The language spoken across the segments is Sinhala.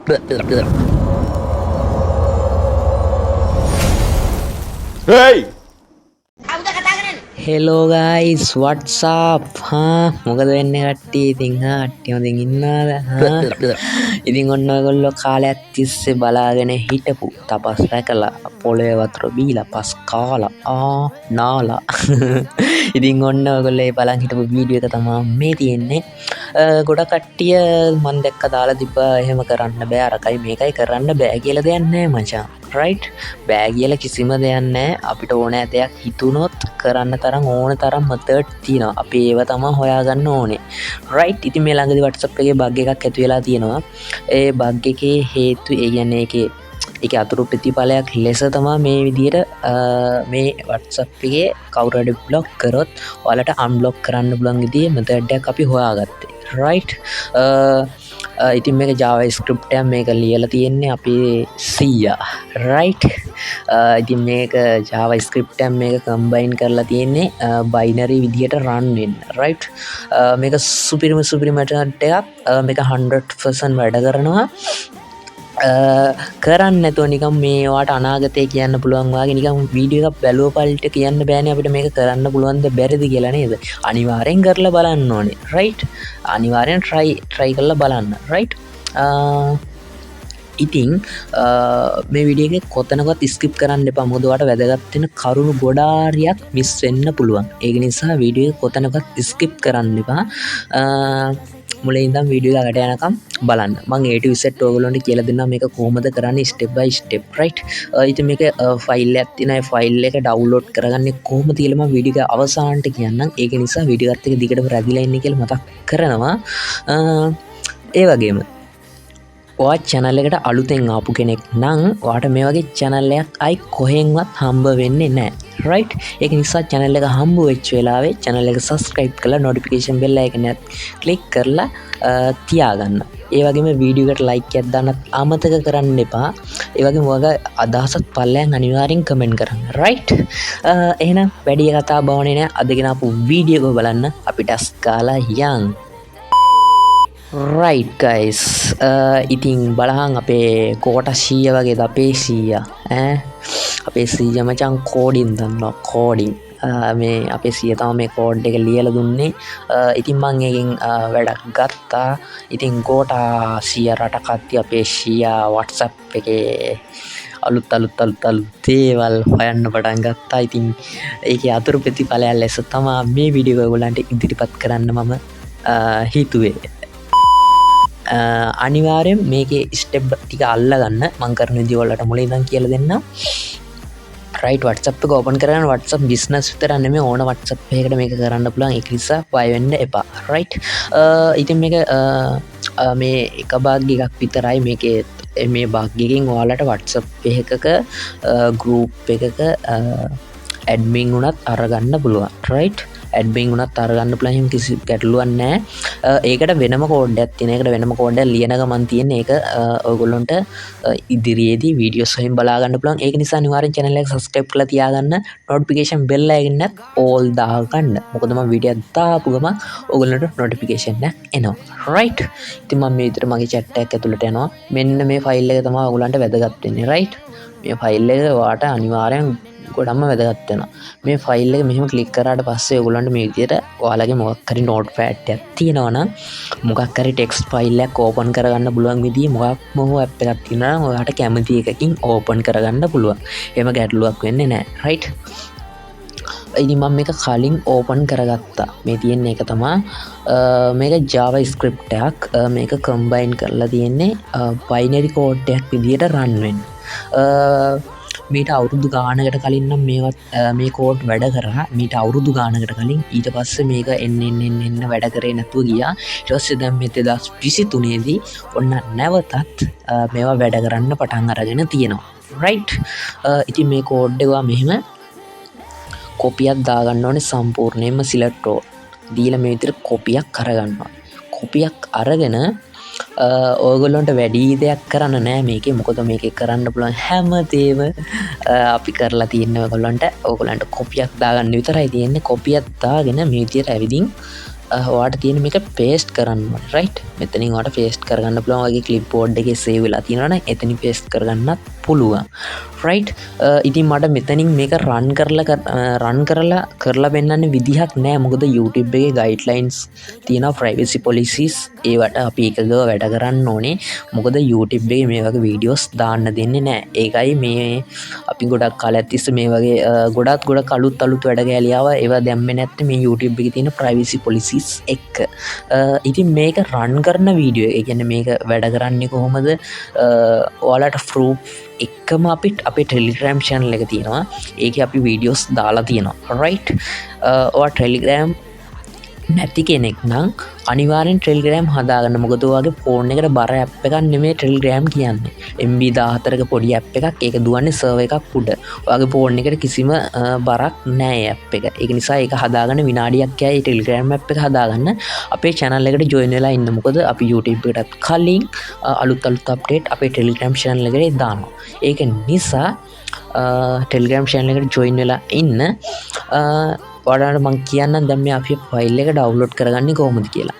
Hey! Hello guys, what's up? මොකද වෙන්නේ කට්ටිය? ඉතින් කට්ටිය හොඳින් ඉන්නවද? ඉතින් ඔන්න ඔයගොල්ලෝ කාලයක් තිස්සේ බලාගෙන හිටපු තපස් රැකලා පොළවේ වතුර බීලා පස් කාලා නාලා. ඉතින් ඔන්න ඔයගොල්ලෝ බලන් හිටපු වීඩියෝ එක තමයි මේ තියෙන්නේ. ගොඩක් කට්ටිය මම දැක්ක දාලා තිබ්බා එහෙම කරන්න බෑ අරකයි මේකයි කරන්න බෑ කියලා දෙයක් නෑ මචං. right බෑ කියලා කිසිම දෙයක් නෑ. අපිට ඕනෑ දෙයක් හිතුනොත් කරන්න තරම් ඕන තරම් method තියෙනවා. අපි ඒව තමයි හොයාගන්න ඕනේ. right ඉතින් මේ ළඟදී WhatsApp එකේ bug එකක් ඇති වෙලා තියෙනවා. ඒ bug එකේ හේතු ඒ කියන්නේ ඒකේ අතුරු ප්‍රතිඵලයක් ලෙස තමයි මේ විදිහට මේ WhatsApp එකේ කවුරු හරි block කරොත් ඔයාලට unblock කරන්න පුළුවන් විදිහේ method එකක් අපි හොයාගත්තේ. right ඉතින් මේක JavaScript එකක් මේක ලියලා තියෙන්නේ අපේ සීයා. right ඉතින් මේක JavaScript එකක් මේක combine කරලා තියෙන්නේ binary විදියට run වෙන්න. right මේක සුපිරිම method එකක්. මේක 100% වැඩ කරනවා. කරන්න නැතුව නිකම් මේවාට අනාගතය කියන්න පුළුවන් වගේ නිකම් වීඩියෝ එකක් බැලුව පල්ට කියන්න බෑනේ අපිට මේක කරන්න පුළුවන්ද බැරිද කියලා නේද? අනිවාර්යෙන් කරලා බලන්න ඕනේ. right අනිවාර්යෙන් try කරලා බලන්න. right ඉතින් මේ වීඩියෝ එකේ කොතනකවත් ස්කිප් කරන්න එපා. මොකද ඔයාලට වැදගත් වෙන කරුණු ගොඩාරියක් මිස් වෙන්න පුළුවන්. ඒක නිසා වීඩියෝ එක කොතනකවත් ස්කිප් කරන්න එපා. මුලින් ඉඳන් වීඩියෝ එකට යනකම් බලන්න. මම A to Z ඔයගොල්ලන්ට කියලා දෙන්නම් මේක කොහොමද කරන්නේ step by step. right ඉතින් මේක ෆයිල් එකක් තියෙනවා. ඒ ෆයිල් එක ඩවුන්ලෝඩ් කරගන්නේ කොහොමද කියලා මම වීඩියෝ එක අවසානට කියන්නම්. ඒක නිසා වීඩියෝ එකත් එක්ක දිගටම රැඳිලා ඉන්න කියලා මතක් කරනවා. ඒ වගේම ඔයා channel එකට අලුතෙන් ආපු කෙනෙක් නම් ඔයාට මේ වගේ channel එකක් අයි කොහෙන්වත් හම්බ වෙන්නේ නැහැ. right ඒක නිසා channel එක හම්බ වෙච්ච වෙලාවේ channel එක subscribe කරලා notification bell icon එක click කරලා තියාගන්න. ඒ වගේම වීඩියෝ එකට like එකක් දාන්නත් අමතක කරන්න එපා. ඒ වගේම ඔයාගේ අදහසත් පල්ලෙන් අනිවාර්යෙන් comment කරන්න. right එහෙනම් වැඩි කතා බවන්නේ නැහැ. අද ගෙන ආපු වීඩියෝ එක බලන්න අපිට ස්කාලා යන්. right guys ඉතින් බලහන් අපේ කෝට 100 වගේද අපේ 100 අපේ 100 මචං කෝඩින් දන්නවා කෝඩින් මේ අපේ 100 තමයි මේ කෝඩ් එක ලියලා දුන්නේ. ඉතින් මම එකෙන් වැඩක් ගත්තා. ඉතින් කෝට 100 රට කට්ටිය අපේ 100 WhatsApp එකේ අලුත් දේවල් හොයන්න පටන් ගත්තා. ඉතින් ඒකේ අතුරු ප්‍රතිඵලයක් ලෙස තමයි මේ වීඩියෝ එක ඔයගොල්ලන්ට ඉදිරිපත් කරන්න මම හිතුවේ. අනිවාර්යෙන් මේකේ ස්ටෙප් ටික අල්ලගන්න මම කරන විදිය වලට මුලින් ඉඳන් කියලා දෙන්නම්. right WhatsApp එක ඕපන් කරගන්න. WhatsApp business විතර නෙමෙයි ඕන WhatsApp එකකට මේක කරන්න පුළුවන්. ඒක නිසා බය වෙන්න එපා. right ඉතින් මේක මේ එක බාග් එකක් විතරයි මේකේ. මේ බාග් එකකින් ඔයාලට WhatsApp එකක group එකක admin උනත් අරගන්න පුළුවන්. right admin උනත් අරගන්න පුළුවන්. කිසි ගැටලුවක් නැහැ. ඒකට වෙනම කෝඩ් එකක් තියෙන. ඒකට වෙනම කෝඩ් එකක් ලියන ගමන් තියෙන. ඒක ඔයගොල්ලන්ට ඉදිරියේදී වීඩියෝස් වලින් බලා ගන්න පුළුවන්. ඒක නිසා අනිවාර්යෙන් channel එක subscribe කරලා තියාගන්න. notification bell එකෙන් all දාගන්න. මොකද මම වීඩියෝ එකක් දාපු ගමන් ඔයගොල්ලන්ට notification එකක් එනවා. right ඉතින් මම මේ විදිහට මගේ chat එකක් ඇතුළට යනවා. මෙන්න මේ ෆයිල් එක තමයි ඔයගොල්ලන්ට වැදගත් වෙන්නේ. right මේ ෆයිල් එක ඔයාට අනිවාර්යෙන් ගොඩක්ම වැදගත් වෙනවා. මේ ෆයිල් එක මෙහෙම ක්ලික් කරාට පස්සේ ඔයගොල්ලන්ට මේ විදිහට ඔයාලගේ මොකක් හරි notepad එකක් තියෙනවා නම් මොකක් හරි text file එකක් open කරගන්න පුළුවන් විදිහේ මොකක්ම හෝ app එකක් තියෙනවා නම් ඔයාට කැමති එකකින් open කරගන්න පුළුවන්. එහෙම ගැටලුවක් වෙන්නේ නැහැ. right ඉතින් මම මේක කලින් open කරගත්තා. මේ තියෙන එක තමයි මේක JavaScript එකක්. මේක combine කරලා තියෙන්නේ binary code එකක් විදිහට run වෙන්න. මීට අවුරුදු ගානකට කලින් නම් මේ කෝඩ් වැඩ කරා. මීට අවුරුදු ගානකට කලින් ඊට පස්සේ මේක එන්න වැඩ කරේ නැතුව ගියා. ඊට පස්සේ දැන් මේ 2023 දී ඔන්න නැවතත් මේවා වැඩ කරන්න පටන් අරගෙන තියෙනවා. right ඉතින් මේ කෝඩ් එක මෙහෙම කොපියක් දාගන්න ඕනේ. සම්පූර්ණයෙන්ම select all දීලා මේ විදිහට කොපියක් අරගන්නවා. කොපියක් අරගෙන ඔයගොල්ලන්ට වැඩි දෙයක් කරන්න නෑ මේකේ. මොකද මේකේ කරන්න පුළුවන් හැමදේම අපි කරලා තියෙන්නේ ඔයගොල්ලන්ට කොපියක් දාගන්න විතරයි තියෙන්නේ. කොපියක් දාගෙන මේ විදියට ඇවිදින් වාට තියෙන මේක පේස්ට් කරන්න රයිට් මෙතනින් වාට පේස්ට් කරගන්න පුළුවන් වගේ ක්ලිප් බෝඩ් එකේ සේව් වෙලා තියෙනවනම් එතනින් පේස්ට් කරගන්නත් පුළුවන් රයිට් ඉතින් මට මෙතනින් මේක රන් කරලා පෙන්වන්න විදිහක් නෑ මොකද YouTube එකේ ගයිඩ්ලයින්ස් තියෙනවා ප්‍රයිවසි පොලිසිස් ඒවට අපි එකගව වැඩ කරන්න ඕනේ මොකද YouTube එකේ මේ වගේ වීඩියෝස් දාන්න දෙන්නේ නෑ ඒකයි මේ අපි ගොඩක් කාලයක් තිස්සේ මේ වගේ ගොඩක් අලුත් වැඩ ගැලියාව ඒවා දැම්මේ නැත්නම් මේ YouTube එකේ තියෙන ප්‍රයිවසි පොලිසිස් එක්ක ඉතින් මේක රන් කරන වීඩියෝ ඒ කියන්නේ මේක වැඩ කරන්නේ කොහොමද ඔයාලට ප්‍රූෆ් එක්කම අපේ ටෙලිග්‍රෑම් channel එක තියෙනවා ඒකේ අපි වීඩියෝස් දාලා තියෙනවා රයිට් ඔයා ටෙලිග්‍රෑම් නැති කෙනෙක් නම් අනිවාර්යෙන් ටෙලිග්‍රෑම් හදාගන්න මොකද ඔයාගේ ෆෝන් එකට බර ඇප් එකක් නෙමෙයි ටෙලිග්‍රෑම් කියන්නේ MB 14ක පොඩි ඇප් එකක් ඒක දුවන්නේ සර්වර් එකක් උඩ ඔයාගේ ෆෝන් එකට කිසිම බරක් නැහැ ඇප් එක ඒක නිසා ඒක හදාගන්න විනාඩියක් යයි ටෙලිග්‍රෑම් ඇප් එක හදාගන්න අපේ channel එකට join වෙලා ඉන්න මොකද අපි YouTube එකටත් කලින් අලුත් අප්ඩේට් අපේ ටෙලිග්‍රෑම් channel එකට දානවා ඒක නිසා ටෙලිග්‍රෑම් channel එකට join වෙලා ඉන්න ඔයාලට මම කියන්නම් දැන් මේ අපි ෆයිල් එක ඩවුන්ලෝඩ් කරගන්නේ කොහොමද කියලා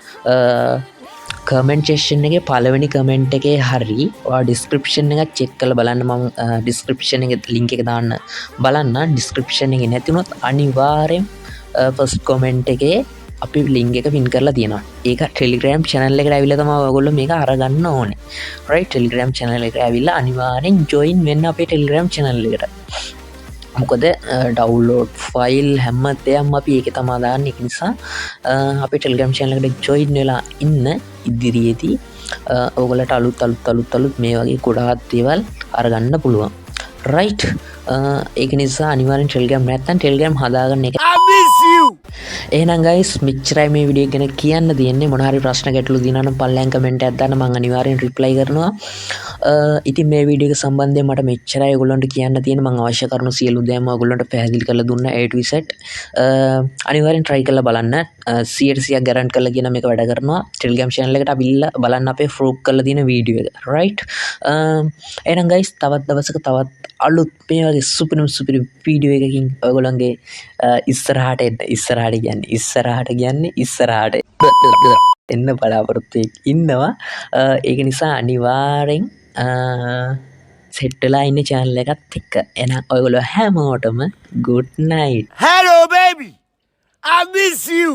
කමෙන්ට් සෙක්ෂන් එකේ පළවෙනි කමෙන්ට් එකේ හරි ඔයා ඩිස්ක්‍රිප්ෂන් එක චෙක් කරලා බලන්න මම ඩිස්ක්‍රිප්ෂන් එකේ ලින්ක් එක දාන්න බලන්න ඩිස්ක්‍රිප්ෂන් එකේ නැති වුණොත් අනිවාර්යෙන් ෆස්ට් කමෙන්ට් එකේ අපි ලින්ක් එක පින් කරලා තියෙනවා ඒක ටෙලිග්‍රෑම් channel එකට ඇවිල්ලා තමයි ඔයගොල්ලෝ මේක අරගන්න ඕනේ right ටෙලිග්‍රෑම් channel එකට ඇවිල්ලා අනිවාර්යෙන් join වෙන්න අපේ ටෙලිග්‍රෑම් channel එකට මොකද ඩවුන්ලෝඩ් ෆයිල් හැම දෙයක්ම අපි ඒකේ තමයි දාන්නේ ඒක නිසා අපේ ටෙලිග්‍රෑම් channel එකට join වෙලා ඉන්න ඉදිරියේදී ඔයගොල්ලන්ට අලුත් මේ වගේ ගොඩාක් දේවල් අරගන්න පුළුවන් right ඒක නිසා අනිවාර්යෙන් ටෙලිග්‍රෑම් නැත්නම් ටෙලිග්‍රෑම් හදාගන්න එක එහෙනම් guys මෙච්චරයි මේ වීඩියෝ ගැන කියන්න තියෙන්නේ මොන හරි ප්‍රශ්න ගැටලු දිනා නම් පල්ලෙන් කමෙන්ට් එකක් දාන්න මම අනිවාර්යෙන් රිප්ලයි කරනවා ඉතින් මේ වීඩියෝ එක සම්බන්ධයෙන් මට මෙච්චරයි ඔයගොල්ලන්ට කියන්න තියෙන මම අවශ්‍ය කරන සියලු දේම ඔයගොල්ලන්ට පැහැදිලි කරලා දුන්නා A to Z අනිවාර්යෙන් try කරලා බලන්න 100% ගැරන්ට් කරලා කියන මේක වැඩ කරනවා Telegram channel එකට අවිල්ලා බලන්න අපේ ප්‍රූෆ් කරලා තියෙන වීඩියෝ එක right එහෙනම් guys තවත් දවසක තවත් අලුත් මේ වගේ සුපිරි වීඩියෝ එකකින් ඔයගොල්ලන්ගේ ඉස්සරහට එන්න බලාපොරොත්තු ඉන්නවා ඒක නිසා අනිවාර්යෙන් සෙට් වෙලා ඉන්න channel එකත් එක්ක එහෙනම් ඔයගොල්ලෝ හැමෝටම good night hello baby I miss you